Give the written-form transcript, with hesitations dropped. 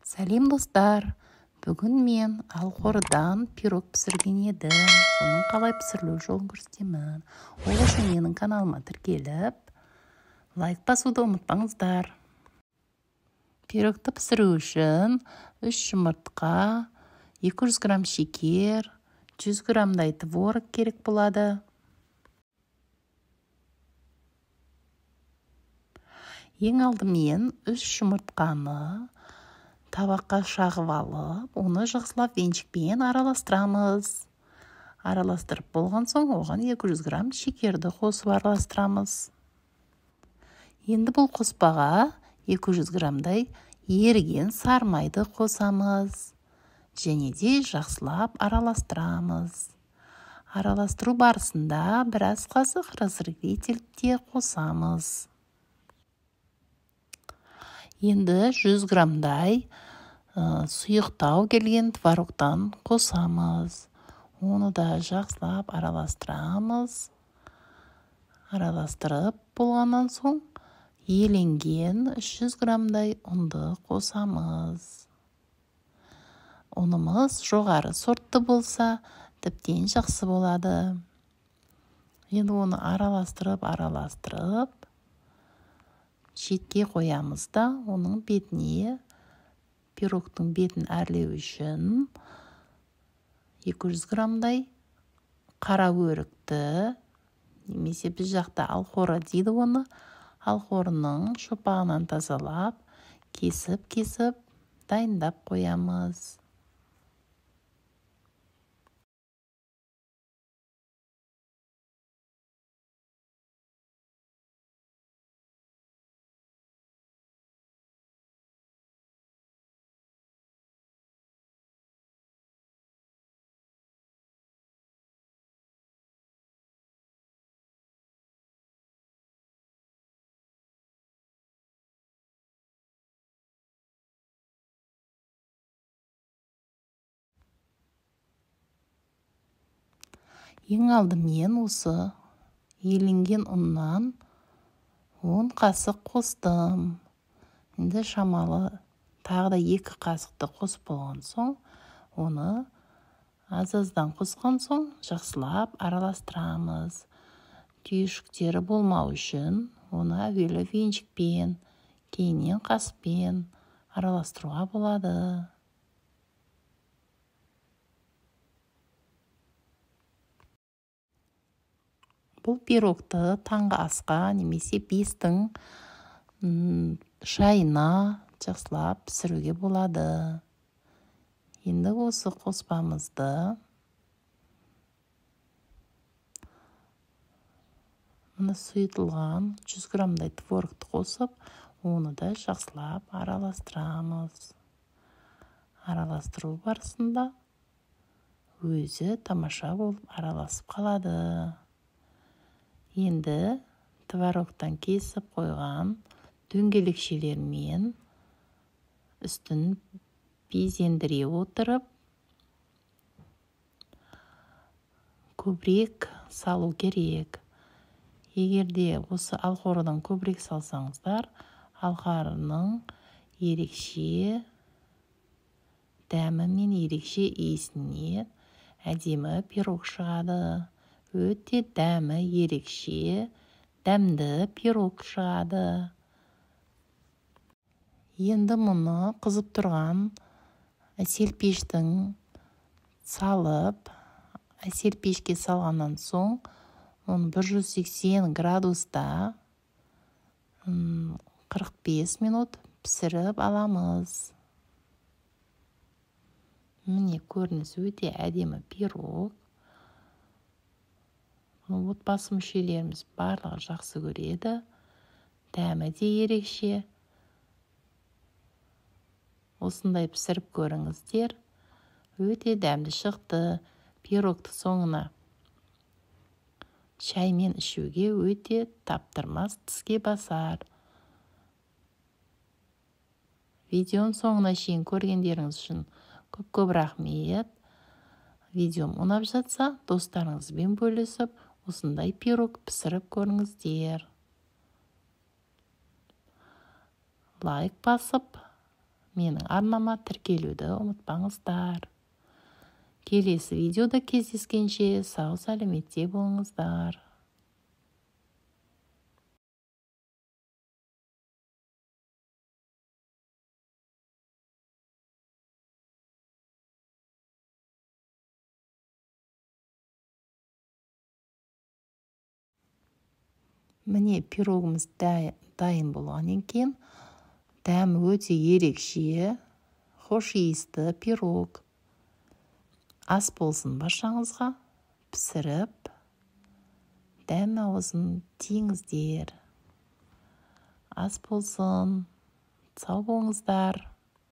Сәлем достар! Бүгін мен алхордан пирог пісірген едім. Соның қалай пісірілу жолын көрсетемін. Ол үшін менің каналыма тіркеліп, лайк басуды ұмытпаңыздар. Пирогты пісіру үшін 3 жұмыртқа, 200 грамм шекер, 100 граммдай творог керек болады. Ең алдымен 3 жұмыртқаны табаққа шағып алып, оны жақсылап венчикпен араластырамыз. Араластырып болған соң, оған 200 грамм шекерді қосып араластырамыз. Енді бұл қоспаға 200 граммдай еріген сармайды қосамыз. Және де жақсылап араластырамыз. Араластыру барысында біраз қасық разрыхлитель де қосамыз. Енді 100 граммдай сұйықтау келген творогтан қосамыз. Оны да жақсылап араластырамыз. Араластырып болғаннан соң еленген 300 граммдай ұнды қосамыз. Ұнымыз жоғары сортты болса, тіптен жақсы болады. Енді оны араластырып, шетке қоямыз да, оның бетіне, пирогтың бетін әрлеу үшін 200 граммдай қара өрікті, немесе біз жақта алхора дейді оны, алхорының шопағынан тазалап, кесіп дайындап қоямыз. Ең алдымен осы еленген ұннан 10 қасық қостым. Енді шамалы тағы да 2 қасықты қосып болған соң, оны аз-аздан қосқан соң жақсылап араластырамыз. Түйіршіктері болмау үшін оны әуелі венчикпен, кейіннен қаспен араластыруға болады. Бұл пирогты таңғы асқа немесе 5-тің шайына жақсылап пісіруге болады. Енді осы қоспамызды мұны сұйытылған 100 граммдай творогты қосып, оны да жақсылап араластырамыз. Араластыру барысында өзі тамаша болып араласып қалады. Енді творогтан кесіп қойған дөңгелекшелермен үстін безендіре отырып, көбірек салу керек. Егерде осы алхордан көбірек салсаңыздар, алхорының ерекше дәмі мен ерекше иісіне әдемі пирог шығады. Өте дәмі ерекше, дәмді пирог шығады. Енді мұны қызып тұрған әсел пештің салып, әсел пешке салғаннан соң, оны 180 градуста 45 минут пісіріп аламыз. Міне көрініс өте әдемі пирог. Отбасы мүшелеріміз барлығы жақсы көреді. Дәмі де ерекше. Осындай пісіріп көріңіздер. Өте дәмді шықты. Пирогты соңына шаймен ішуге өте таптырмас, тіске басар. Видеоның соңына шейін көргендеріңіз үшін көп рахмет. Видеом ұнап жатса, достарыңызбен бөлісіп, осындай пирог пісіріп көріңіздер. Лайк басып, менің арнама тіркелуді ұмытпаңыздар. Келесі видеода кездескенше сау сәлеметте болыңыздар. Міне пирогымыз дайын болғаннан кейін дәмі өте ерекше, хош иісті пирог. Ас болсын баршаңызға, пісіріп, дәм ауызын тиіңіздер. Ас болсын, сау болыңыздар.